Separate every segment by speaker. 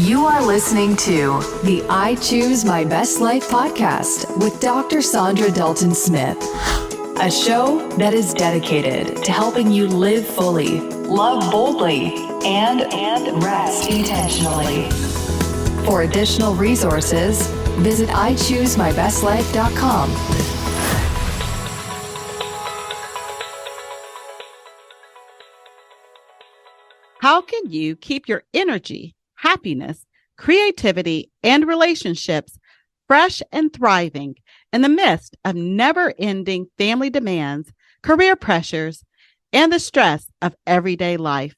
Speaker 1: You are listening to the I Choose My Best Life podcast with Dr. Saundra Dalton-Smith, a show that is dedicated to helping you live fully, love boldly, and rest intentionally. For additional resources, visit ichoosemybestlife.com.
Speaker 2: How can you keep your energy, happiness, creativity, and relationships fresh and thriving in the midst of never-ending family demands, career pressures, and the stress of everyday life?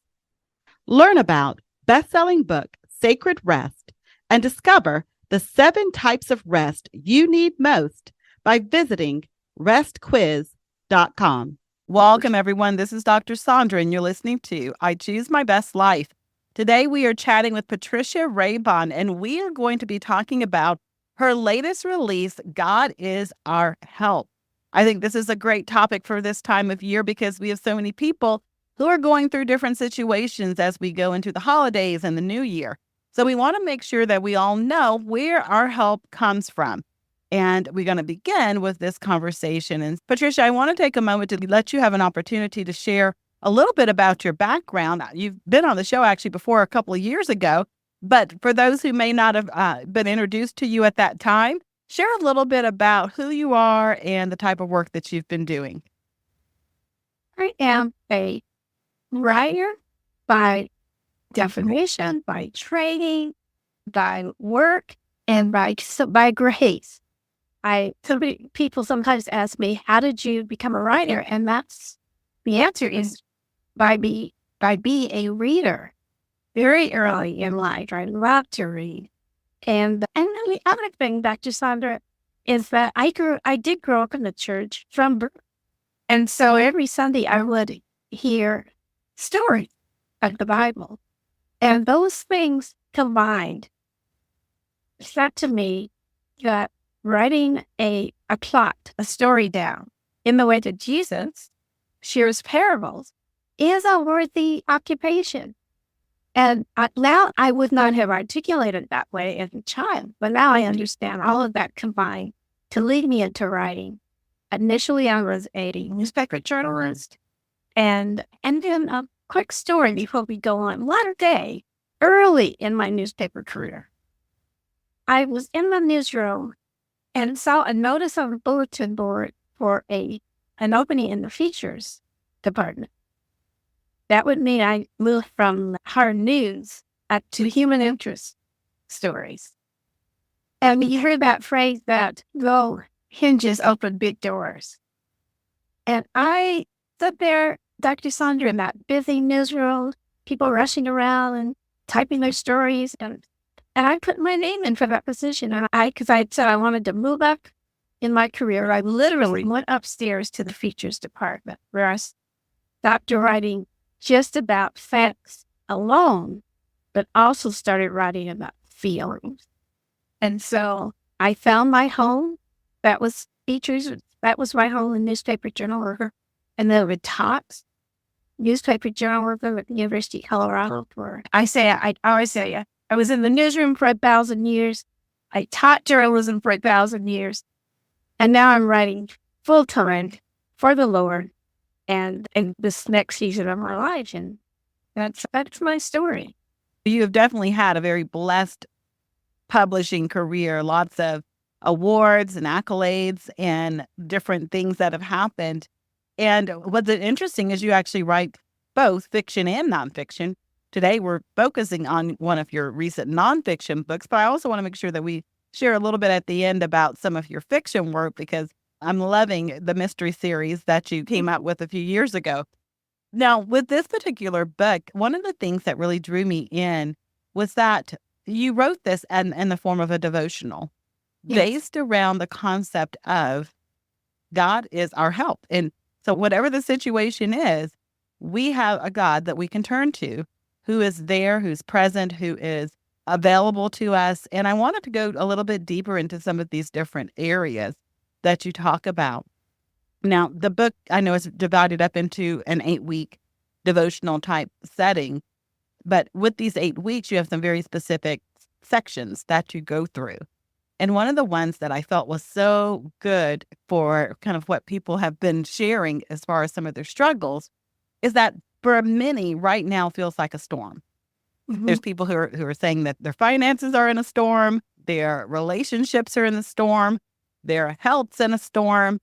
Speaker 2: Learn about best-selling book Sacred Rest and discover the 7 types of rest you need most by visiting restquiz.com. Welcome, everyone. This is Dr. Saundra, and you're listening to I Choose My Best Life. Today, we are chatting with Patricia Raybon, and we are going to be talking about her latest release, God is Our Help. I think this is a great topic for this time of year because we have so many people who are going through different situations as we go into the holidays and the new year. So we want to make sure that we all know where our help comes from. And we're going to begin with this conversation. And Patricia, I want to take a moment to let you have an opportunity to share a little bit about your background. You've been on the show actually before a couple of years ago, but for those who may not have been introduced to you at that time, share a little bit about who you are and the type of work that you've been doing.
Speaker 3: I am a writer by definition, by training, by work, and by grace. People sometimes ask me, how did you become a writer? And the answer is by being a reader very early in life. I love to read. And the other thing, Dr. Saundra, is that I did grow up in the church from birth. And so every Sunday I would hear stories of the Bible. And those things combined said to me that writing a plot, a story down in the way that Jesus shares parables is a worthy occupation. And now I would not have articulated that way as a child, but now I understand all of that combined to lead me into writing. Initially, I was a newspaper journalist. And then a quick story before we go on. One day, early in my newspaper career, I was in the newsroom and saw a notice on the bulletin board for an opening in the features department. That would mean I moved from hard news up to human interest stories. And you heard that phrase that low hinges open big doors. And I stood there, Dr. Saundra, in that busy newsroom, people rushing around and typing their stories. And I put my name in for that position. And because I said I wanted to move up in my career, I literally went upstairs to the features department where I stopped writing just about facts alone, but also started writing about feelings. And so I found my home. That was features. That was my home in newspaper journal worker. And then with taught newspaper journal worker at the University of Colorado. I always say, I was in the newsroom for 1,000 years. I taught journalism for 1,000 years. And now I'm writing full-time for the Lord and in this next season of my life. And that's my story.
Speaker 2: You have definitely had a very blessed publishing career, lots of awards and accolades and different things that have happened. And what's interesting is you actually write both fiction and nonfiction. Today, we're focusing on one of your recent nonfiction books, but I also want to make sure that we share a little bit at the end about some of your fiction work because I'm loving the mystery series that you came out with a few years ago. Now, with this particular book, one of the things that really drew me in was that you wrote this in the form of a devotional based around the concept of God is our help. And so whatever the situation is, we have a God that we can turn to who is there, who's present, who is available to us. And I wanted to go a little bit deeper into some of these different areas that you talk about. Now, the book, I know, is divided up into an 8-week devotional type setting. But with these 8 weeks, you have some very specific sections that you go through. And one of the ones that I felt was so good for kind of what people have been sharing as far as some of their struggles is that for many right now feels like a storm. There's people who are saying that their finances are in a storm, their relationships are in a storm, their health's in a storm.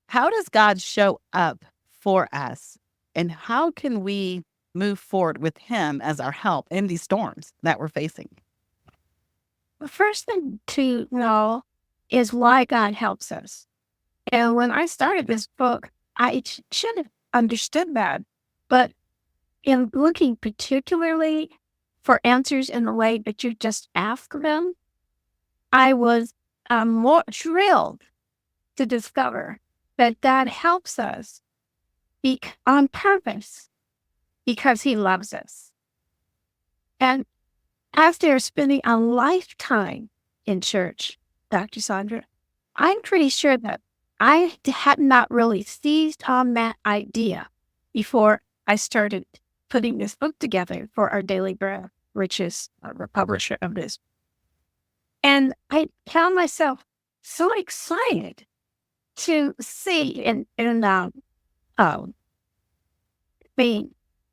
Speaker 2: How does God show up for us? And how can we move forward with him as our help in these storms that we're facing?
Speaker 3: The first thing to know is why God helps us. And when I started this book, I should have understood that. But in looking particularly for answers in the way that you just asked them, I was more thrilled to discover that God helps us on purpose because he loves us. And after spending a lifetime in church, Dr. Saundra, I'm pretty sure that I had not really seized on that idea before I started putting this book together for Our Daily Bread, which is the publisher of this. And I found myself so excited to see in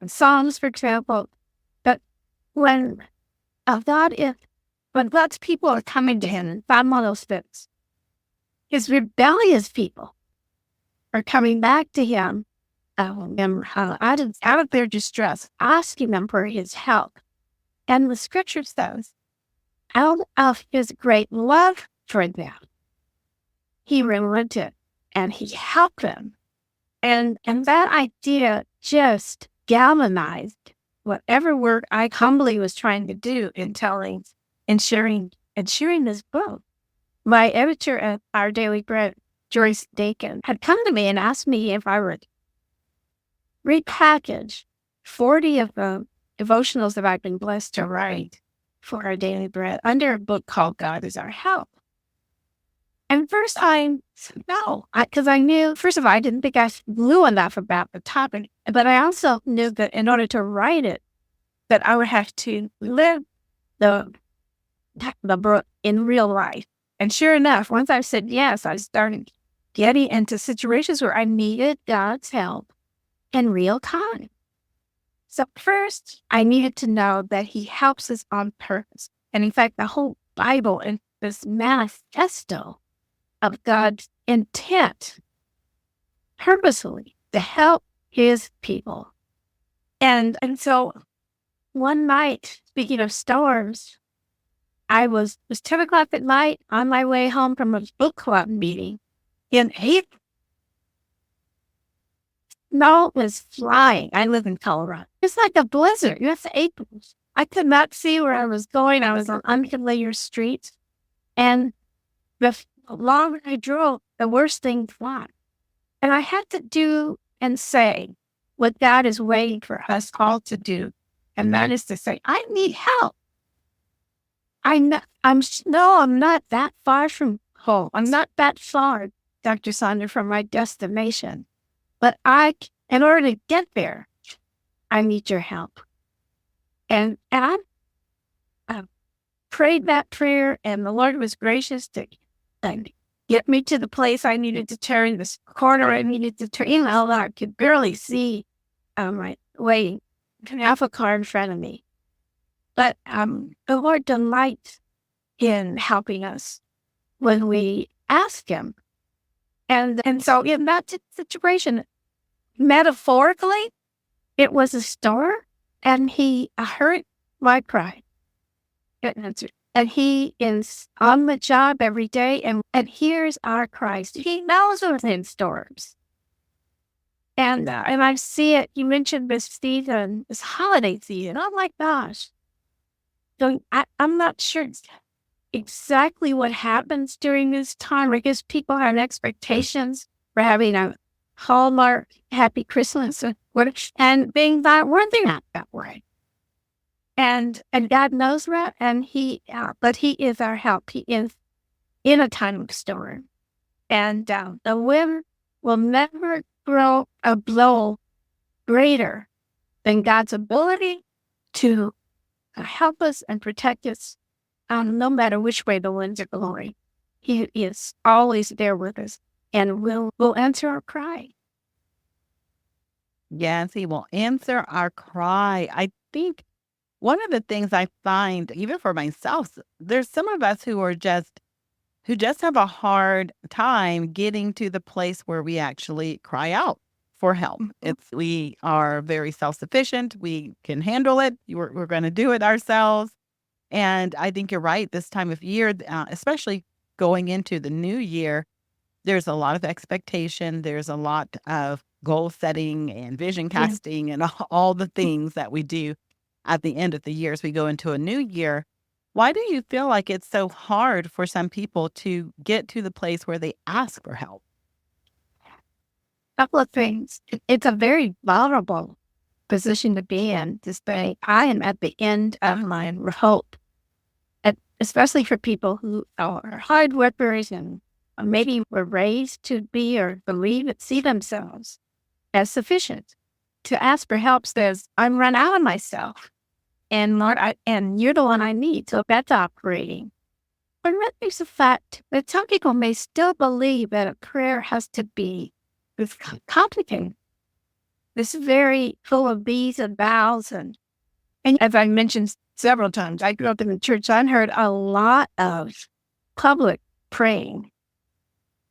Speaker 3: Psalms, for example, that when God's people are coming to him, and Psalm 106, his rebellious people are coming back to him out of their distress, asking him for his help. And the scripture says, out of his great love for them, he relented and he helped them. And that idea just galvanized whatever work I humbly was trying to do in telling and sharing this book. My editor at Our Daily Bread, Joyce Dakin, had come to me and asked me if I would repackage 40 of the devotionals that I've been blessed to write for Our Daily Bread under a book called God is Our Help. And first I said no, because I knew, first of all, I didn't think I knew enough about the topic, but I also knew that in order to write it, that I would have to live the book in real life. And sure enough, once I said yes, I started getting into situations where I needed God's help in real time. So first, I needed to know that he helps us on purpose. And in fact, the whole Bible is this manifesto of God's intent purposely to help his people. And so one night, speaking of storms, it was 10 o'clock at night on my way home from a book club meeting in April. Snow was flying. I live in Colorado. It's like a blizzard. You have to April. I could not see where I was going. I was on unfamiliar streets. And the longer I drove, the worse things got. And I had to do and say what God is waiting for us all to do. And that is to say, I need help. I'm not that far from home. I'm not that far, Dr. Saundra, from my destination. But in order to get there, I need your help. And I prayed that prayer, and the Lord was gracious to get me to the place I needed to turn, this corner I needed to turn. I could barely see my way, half a car in front of me. But the Lord delights in helping us when we ask him. And so in that situation, metaphorically, it was a storm, and he heard my cry. And he is on the job every day and hears our cries. He knows we're in storms. And I see it. You mentioned this season, this holiday season. Oh my gosh. So I'm not sure exactly what happens during this time. I guess people have expectations for having a Hallmark Happy Christmas and being that worthy not that way. And God knows that, but he is our help. He is in a time of storm. And the wind will never blow greater than God's ability to help us and protect us no matter which way the winds are blowing. He is always there with us and will answer our cry.
Speaker 2: Yes, he will answer our cry. I think one of the things I find, even for myself, there's some of us who just have a hard time getting to the place where we actually cry out for help. We are very self-sufficient. We can handle it. We're going to do it ourselves. And I think you're right. This time of year, especially going into the new year, there's a lot of expectation. There's a lot of goal setting and vision
Speaker 3: Yeah.
Speaker 2: casting and all the things that we do at the end of the year as we go into a new year. Why do you feel like it's so hard for some people to get to the place where they ask for help?
Speaker 3: Couple of things. It's a very vulnerable position to be in, to say, I am at the end of my hope. And especially for people who are hard workers and maybe were raised to be or believe and see themselves as sufficient. To ask for help says, I'm run out of myself. And Lord, and you're the one I need. So that's operating. But there's the fact that some people may still believe that a prayer has to be this complicated. This very full of these and thous. And as I mentioned several times, I grew up in the church. I heard a lot of public praying.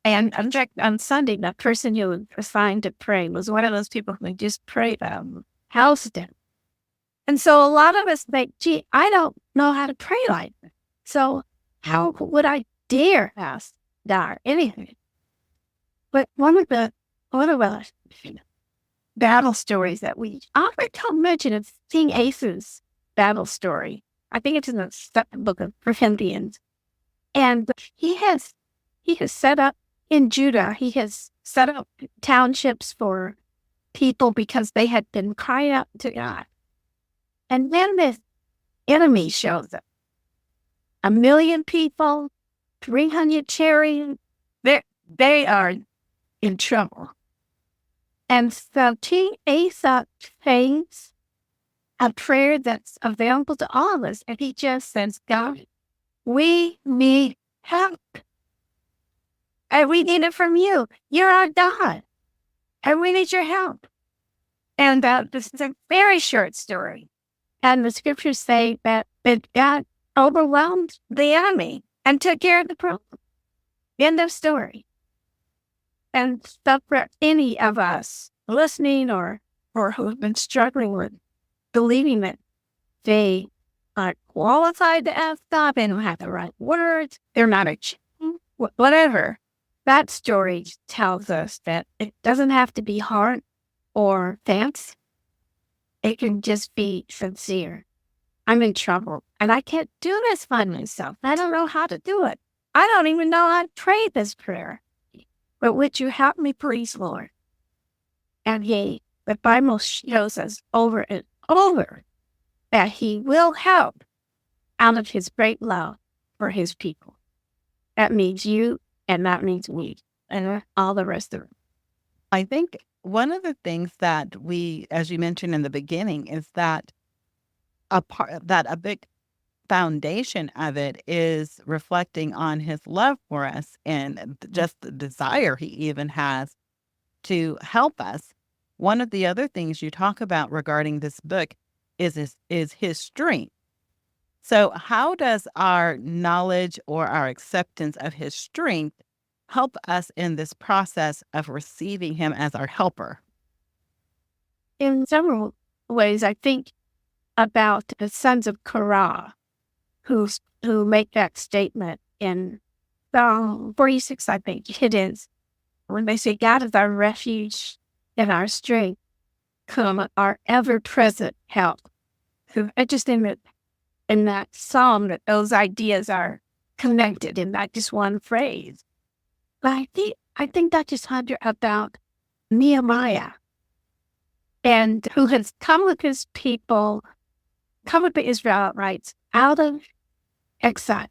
Speaker 3: And in fact, on Sunday, the person who was assigned to pray was one of those people who just prayed house down. And so a lot of us think, gee, I don't know how to pray like that. So how would I dare ask God anything? But one of the battle stories that we often don't mention is King Asa's battle story. I think it's in the second book of Corinthians. And he has set up in Judah, he has set up townships for people because they had been crying out to God. And then this enemy shows up. 1 million people, 300 chariots, they are in trouble. And so King Asa prays a prayer that's available to all of us. And he just says, God, we need help. And we need it from you. You're our God. And we need your help. And this is a very short story. And the scriptures say that God overwhelmed the enemy and took care of the problem. End of story. And so for any of us listening or who have been struggling with believing that they are qualified to ask God, they don't have the right words, they're not a whatever. That story tells us that it doesn't have to be hard or fancy. It can just be sincere. I'm in trouble, and I can't do this by myself. I don't know how to do it. I don't even know how to pray this prayer. But would you help me, please, Lord? And the Bible shows us over and over that he will help out of his great love for his people. That means you, and that means we, and all the rest of it.
Speaker 2: I think one of the things that we, as you mentioned in the beginning, is that a big foundation of it is reflecting on his love for us and just the desire he even has to help us. One of the other things you talk about regarding this book is his strength. So how does our knowledge or our acceptance of his strength help us in this process of receiving him as our helper?
Speaker 3: In several ways, I think about the sons of Korah who make that statement in Psalm 46, I think it is, when they say, God is our refuge and our strength, our ever-present help. So interesting that in that psalm that those ideas are connected in that just one phrase. But I think that just about Nehemiah, and who has come with his people, come with the Israelites out of exile.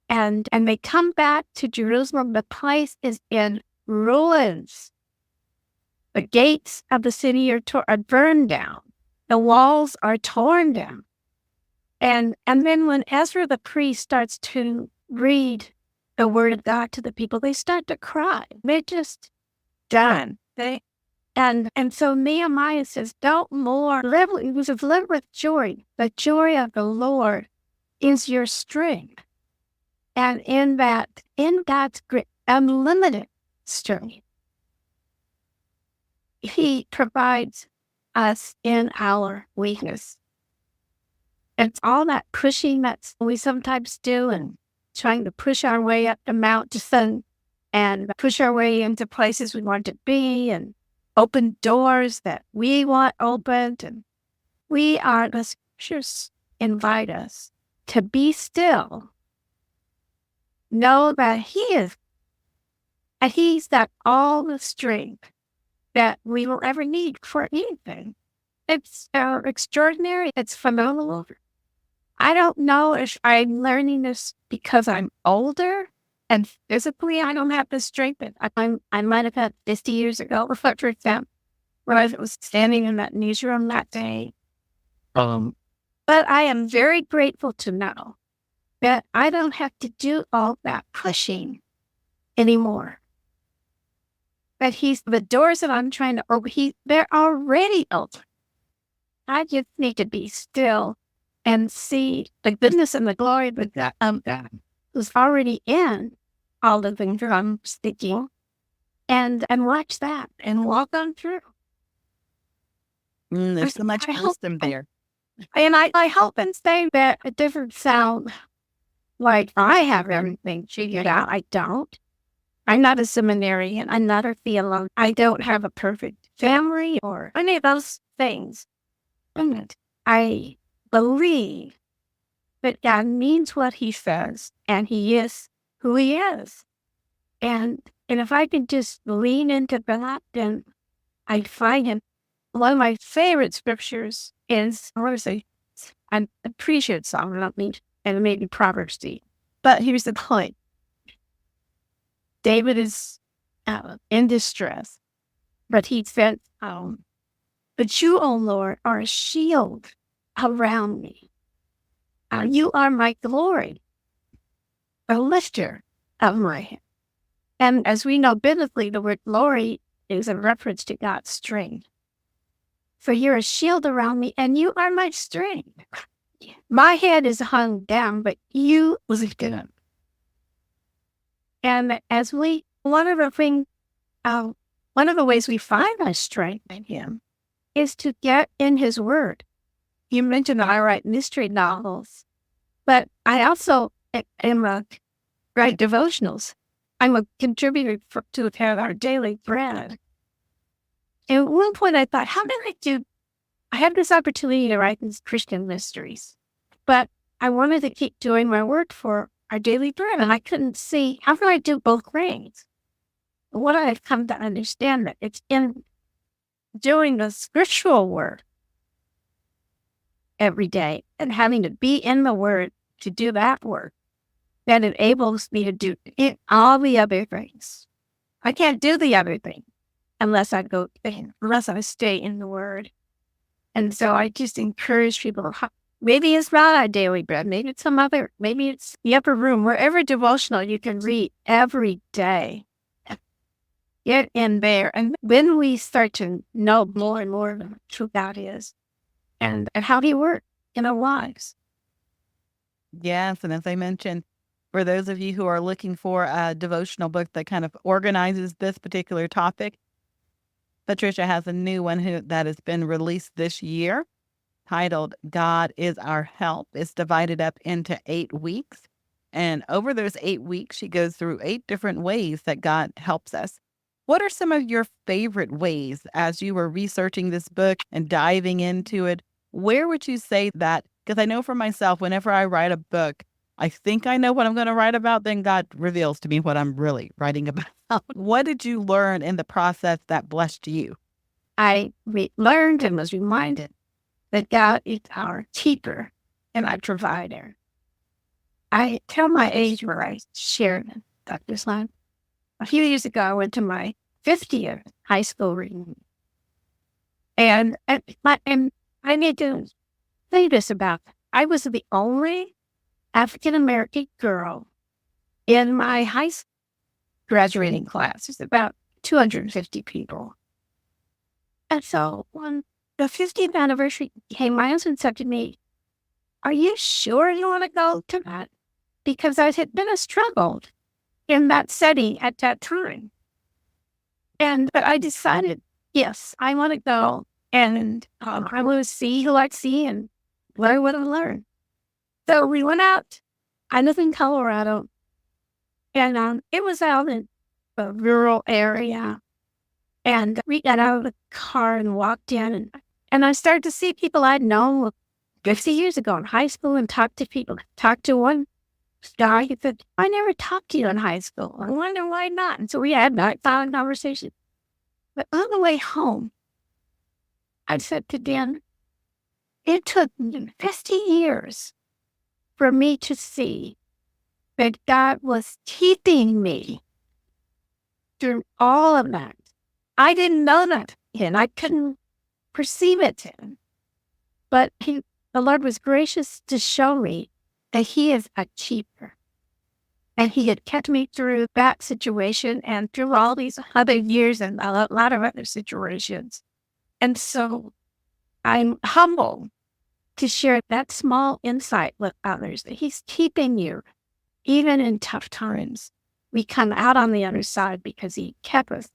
Speaker 3: And they come back to Jerusalem. The place is in ruins. The gates of the city are burned down. The walls are torn down. And then when Ezra the priest starts to read the word of God to the people, they start to cry. They're just done. And so Nehemiah says, don't more live, live with joy. The joy of the Lord is your strength. And in God's great unlimited strength, He provides us in our weakness. It's all that pushing that we sometimes do, and trying to push our way up the mountain and push our way into places we want to be and open doors that we want opened. And the scriptures invite us to be still. Know that He's got all the strength that we will ever need for anything. It's extraordinary. It's phenomenal. I don't know if I'm learning this because I'm older and physically I don't have the strength that I might have had 50 years ago, or 40%, when I was standing in that newsroom that day. But I am very grateful to know that I don't have to do all that pushing anymore. That the doors that I'm trying to open, they're already open. I just need to be still and see the goodness and the glory of God who's already in all the things that I'm speaking, and watch that and walk on through.
Speaker 2: There's so much wisdom there.
Speaker 3: And I hope and say that it doesn't sound like I have everything figured out. I don't. I'm not a seminarian. I'm not a theologian. I don't have a perfect family or any of those things. I believe that God means what He says, and He is who He is. And if I can just lean into that, then I find Him. One of my favorite scriptures is, an appreciate song, and maybe Proverbs 8. But here's the point. David is in distress, but he said, but you, O Lord, are a shield around me. You are my glory, a lifter of my head. And as we know biblically, the word glory is a reference to God's strength. For you're a shield around me, and you are my strength. My head is hung down, but you was lifted up. And one of the ways we find our strength in Him is to get in His Word. You mentioned that I write mystery novels, but I also write devotionals. I'm a contributor to our Daily Bread. And at one point I thought, I have this opportunity to write these Christian mysteries, but I wanted to keep doing my work for our Daily Bread, and I couldn't see, how can I do both things? What I've come to understand, that it's in doing the scriptural work every day and having to be in the Word to do that work that enables me to do all the other things. I can't do the other thing unless I stay in the Word. And so I just encourage people, maybe it's not our Daily Bread, maybe it's maybe it's the Upper Room, wherever devotional you can read every day. Get in there. And when we start to know more and more of who God is and how He works in our lives.
Speaker 2: Yes, and as I mentioned, for those of you who are looking for a devotional book that kind of organizes this particular topic, Patricia has a new one that has been released this year, titled God is Our Help. It's divided up into 8 weeks. And over those 8 weeks, she goes through 8 different ways that God helps us. What are some of your favorite ways as you were researching this book and diving into it? Where would you say that? Because I know for myself, whenever I write a book, I think I know what I'm going to write about, then God reveals to me what I'm really writing about. What did you learn in the process that blessed you?
Speaker 3: I learned and was reminded that God is our keeper and our provider. I tell my age where I shared Dr. Slime. A few years ago, I went to my 50th high school reunion. And I need to say this about I was the only African-American girl in my high school graduating class. It's about 250 people. And so when the 50th anniversary came, my husband said to me, "Are you sure you want to go to that?" Because I had been a struggle in that setting at that time. But I decided, yes, I want to go. And I want to see who I'd see and what I want to learn. So we went out. I live in Colorado. And it was out in a rural area. And we got out of the car and walked in. And I started to see people I'd known 50 years ago in high school and talked to people. Talked to one guy who said, "I never talked to you in high school. I wonder why not." And so we had that conversation. But on the way home, I said to Dan, it took 50 years for me to see that God was keeping me through all of that. I didn't know that, and I couldn't perceive it. But the Lord was gracious to show me that He is a keeper. And He had kept me through that situation and through all these other years and a lot of other situations. And so I'm humbled to share that small insight with others, that He's keeping you even in tough times. We come out on the other side because He kept us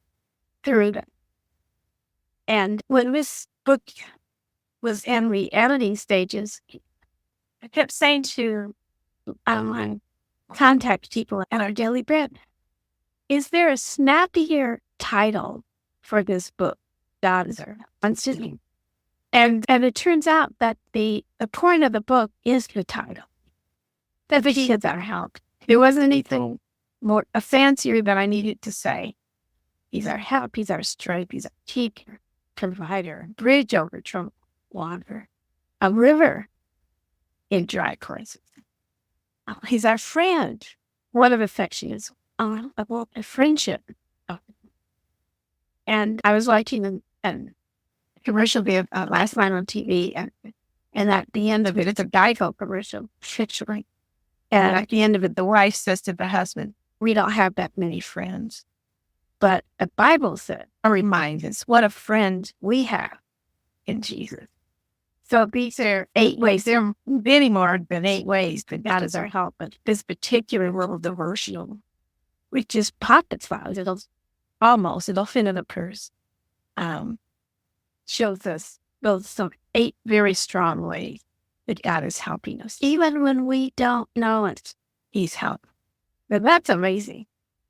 Speaker 3: through them. And when this book was in the editing stages, I kept saying to my contact people at our Daily Bread, is there a snappier title for this book? God is our help. And it turns out that the point of the book is the title. That He is our help. There wasn't anything more fancier that I needed to say. He's our help. He's our strength. He's our keeper, provider, bridge over troubled water, a river in dry places. He's our friend. What of affection is about a friendship. And I was watching a commercial last night on TV, and at the end of it, it's a Geico commercial, picturing. And at the end of it, the wife says to the husband, "We don't have that many friends." But the Bible said, reminds us what a friend we have in Jesus. So these are 8 ways. There are many more than 8 ways that God is our help. But this particular little devotional, which is pocket size, it'll fit in a purse, shows us those 8 very strong ways that God is helping us. Even when we don't know it, He's helping. But that's amazing.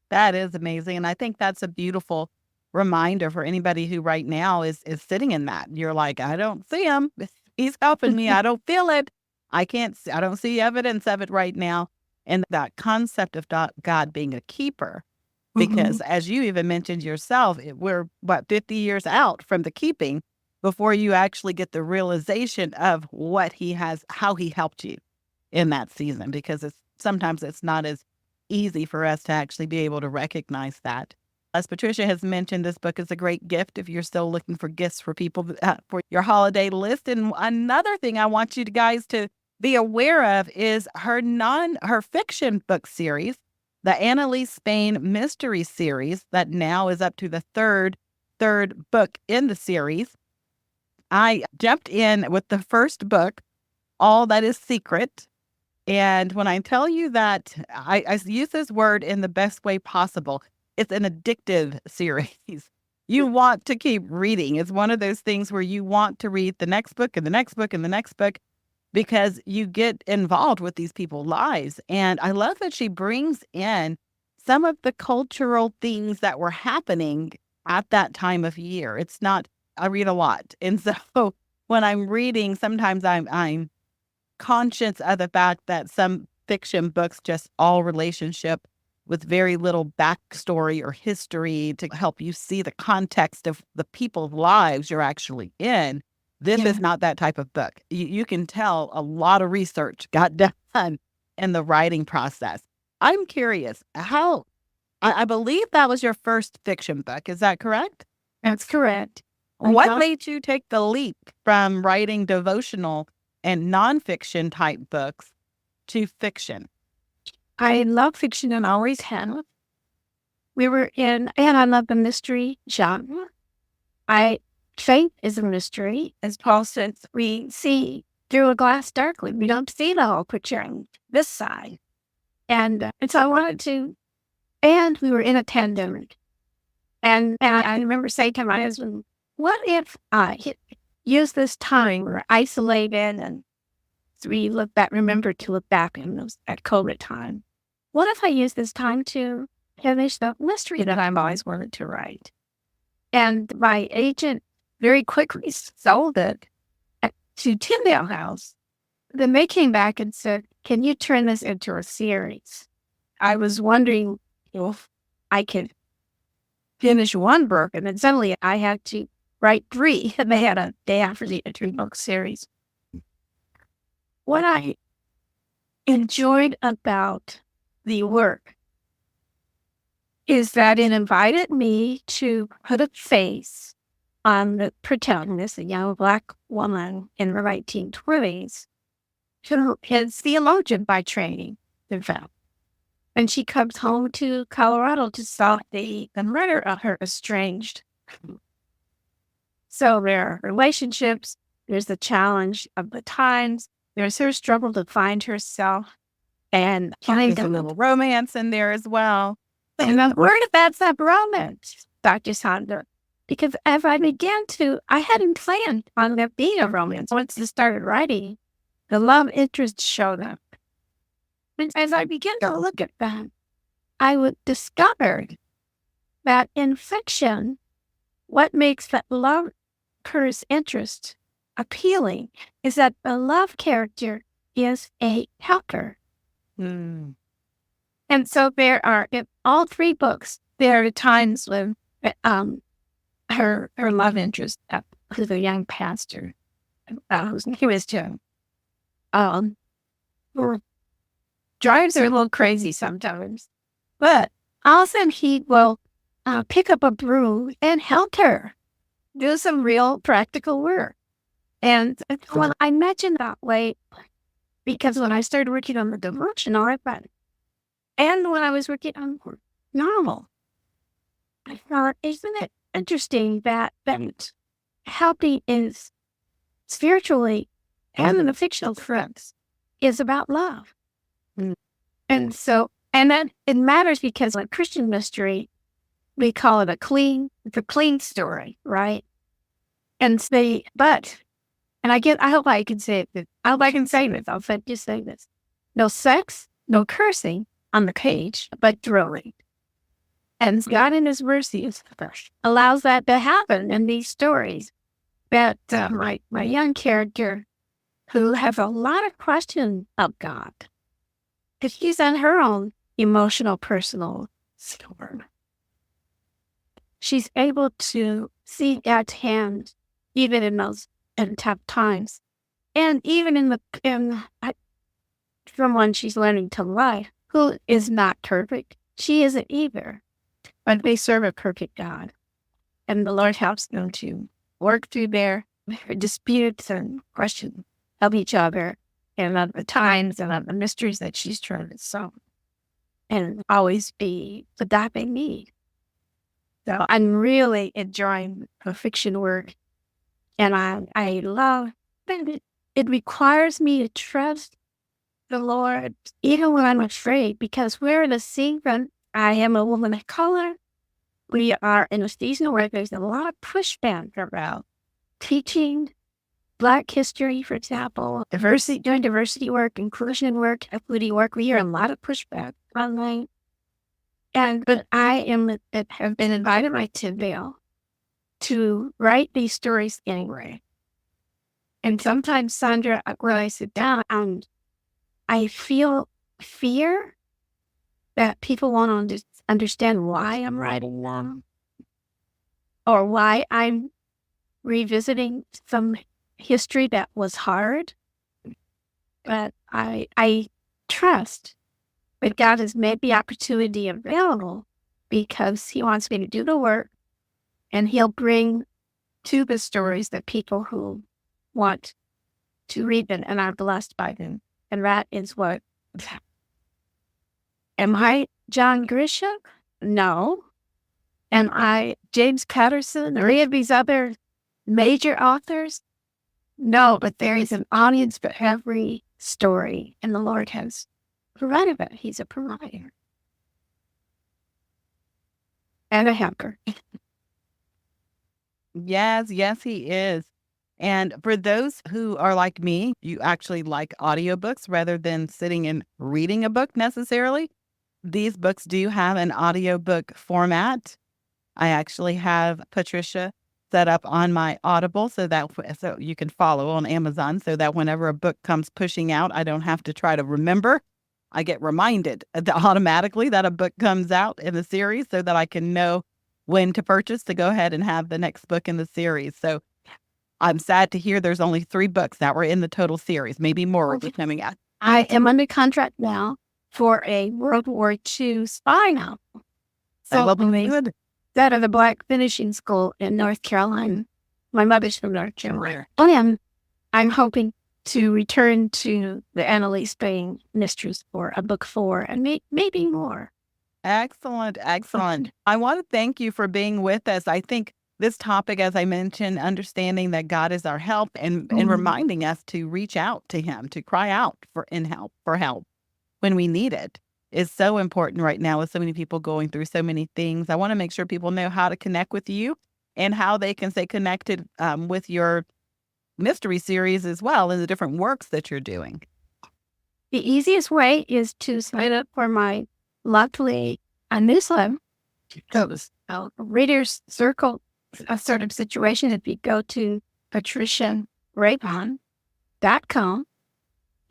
Speaker 2: That is amazing. And I think that's a beautiful reminder for anybody who right now is sitting in that. You're like, I don't see Him. He's helping me. I don't feel it. I don't see evidence of it right now. And that concept of God being a keeper, because as you even mentioned yourself, we're 50 years out from the keeping before you actually get the realization of how He helped you in that season, because sometimes it's not as easy for us to actually be able to recognize that. As Patricia has mentioned, this book is a great gift if you're still looking for gifts for people for your holiday list. And another thing I want you guys to be aware of is her fiction book series, the Annalise Spain Mystery Series, that now is up to the third book in the series. I jumped in with the first book, All That Is Secret. And when I tell you that, I use this word in the best way possible. It's an addictive series. You want to keep reading. It's one of those things where you want to read the next book and the next book and the next book, because you get involved with these people's lives. And I love that she brings in some of the cultural things that were happening at that time of year. I read a lot. And so when I'm reading, sometimes I'm conscious of the fact that some fiction books just all relationship with very little backstory or history to help you see the context of the people's lives you're actually in. This is not that type of book. You can tell a lot of research got done in the writing process. I'm curious, I believe that was your first fiction book. Is that correct?
Speaker 3: That's correct.
Speaker 2: What made you take the leap from writing devotional and nonfiction type books to fiction?
Speaker 3: I love fiction and always have. And I love the mystery genre. Faith is a mystery. As Paul says, we see through a glass darkly. We don't see the whole picture on this side. And so I wanted to, and we were in a pandemic. And I remember saying to my husband, what if I use this time, we're isolated, and we remember to look back at COVID time. What if I use this time to finish the mystery that I've always wanted to write? And my agent very quickly sold it to Tyndale House. Then they came back and said, can you turn this into a series? I was wondering if I could finish one book, and then suddenly I had to write 3, and they had a day after the 3-book series. What I enjoyed about the work is that it invited me to put a face on the protagonist, a young Black woman in her 1920s, who is theologian by training, in fact. And she comes home to Colorado to solve the murder of her estranged. So there are relationships, there's the challenge of the times, there's her struggle to find herself, and
Speaker 2: There's a little romance in there as well.
Speaker 3: And I'm worried about that romance, Dr. Saundra, because as I hadn't planned on there being a romance. Once I started writing, the love interest showed up. And as I began to look at that, I would discover that in fiction, what makes that love interest appealing is that the love character is a helper.
Speaker 2: Mm.
Speaker 3: And so there are, in all 3 books, there are times when her love interest, who's a young pastor, whose name is Joe, drives her a little crazy sometimes. But also he will pick up a broom and help her do some real practical work. And when I mentioned that way, because when I started working on the devotional, I thought, and when I was working on the novel, I thought, isn't it interesting that helping is spiritually and in the fictional fronts is about love.
Speaker 2: Mm.
Speaker 3: And so, and then it matters because like Christian mystery, we call it it's a clean story, right? And I hope I can say it. I hope I can say this. I'll just say this. No sex, no cursing on the page, but thrilling. And God in His mercy allows that to happen in these stories. That my young character, who has a lot of questions of God, because she's on her own emotional, personal storm. She's able to see God's hand even in those tough times, and even someone she's learning to love who is not perfect. She isn't either, but they serve a perfect God, and the Lord helps them to work through their disputes and questions of each other, and of the times and of the mysteries that she's trying to solve, and always be the God they need. So I'm really enjoying the fiction work, and I love that it requires me to trust the Lord even when I'm afraid, because we're in a season. I am a woman of color. We are in a season where there's a lot of pushback about teaching Black history, for example, doing diversity work, inclusion work, equity work. We hear a lot of pushback online. But I have been invited by Tyndale to write these stories anyway. And sometimes, Saundra, when I sit down, I feel fear that people won't understand why I'm writing them, or why I'm revisiting some history that was hard. But I trust that God has made the opportunity available because He wants me to do the work, and He'll bring to the stories the people who want to read them and are blessed by them. And that is what. Am I John Grisham? No. Am I James Patterson or any of these other major authors? No, but there is an audience for every story, and the Lord has provided it. He's a provider and a helper.
Speaker 2: Yes, yes, he is. And for those who are like me, you actually like audiobooks rather than sitting and reading a book necessarily. These books do have an audiobook format. I actually have Patricia set up on my Audible so you can follow on Amazon so that whenever a book comes pushing out, I don't have to try to remember. I get reminded automatically that a book comes out in the series so that I can know when to purchase to go ahead and have the next book in the series. So I'm sad to hear there's only 3 books that were in the total series. Maybe more will be coming out.
Speaker 3: I am under contract now for a World War II spy novel.
Speaker 2: So good.
Speaker 3: That of the Black Finishing School in North Carolina. My mother's from North Carolina. And I'm hoping to return to the Annalise Spain mysteries for a book 4 and maybe more.
Speaker 2: Excellent, excellent. I want to thank you for being with us. I think this topic, as I mentioned, understanding that God is our help and reminding us to reach out to Him, to cry out for help when we need it, is so important right now with so many people going through so many things. I want to make sure people know how to connect with you and how they can stay connected with your mystery series as well and the different works that you're doing.
Speaker 3: The easiest way is to sign up for my monthly newsletter. Reader's Circle sort of situation. If you go to patricianraybon.com,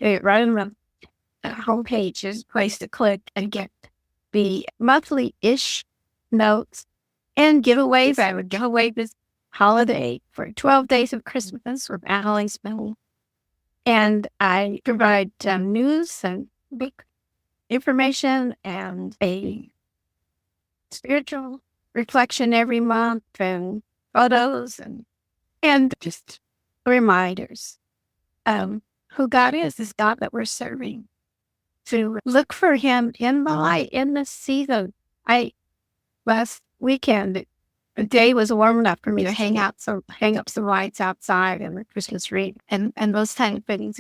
Speaker 3: right on the homepage is a place to click and get the monthly-ish notes and giveaways. I would give away this holiday for 12 days of Christmas with Annalise Spain. And I provide news and book information and a spiritual reflection every month and photos and just reminders who God is, this God that we're serving. To look for Him in the light, in the season. Last weekend, the day was warm enough for me to hang up some lights outside and the Christmas tree and those kind of things.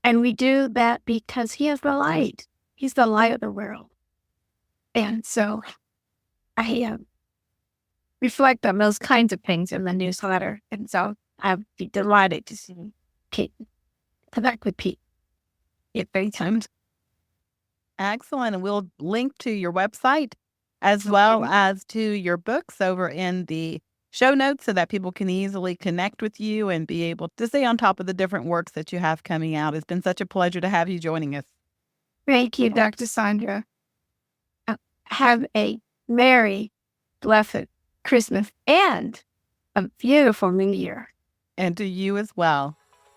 Speaker 3: And we do that because He is the light. He's the light of the world. And so I reflect on those kinds of things in the newsletter. And so I'd be delighted to see Kate connect with Pete at many times.
Speaker 2: Excellent. And we'll link to your website as well as to your books over in the show notes so that people can easily connect with you and be able to stay on top of the different works that you have coming out. It's been such a pleasure to have you joining us.
Speaker 3: Thank you, Dr. Saundra. Have a merry, blessed Christmas and a beautiful New Year.
Speaker 2: And to you as well.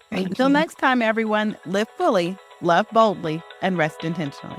Speaker 3: Thank
Speaker 2: Until
Speaker 3: you.
Speaker 2: next time, everyone, live fully, love boldly, and rest intentionally.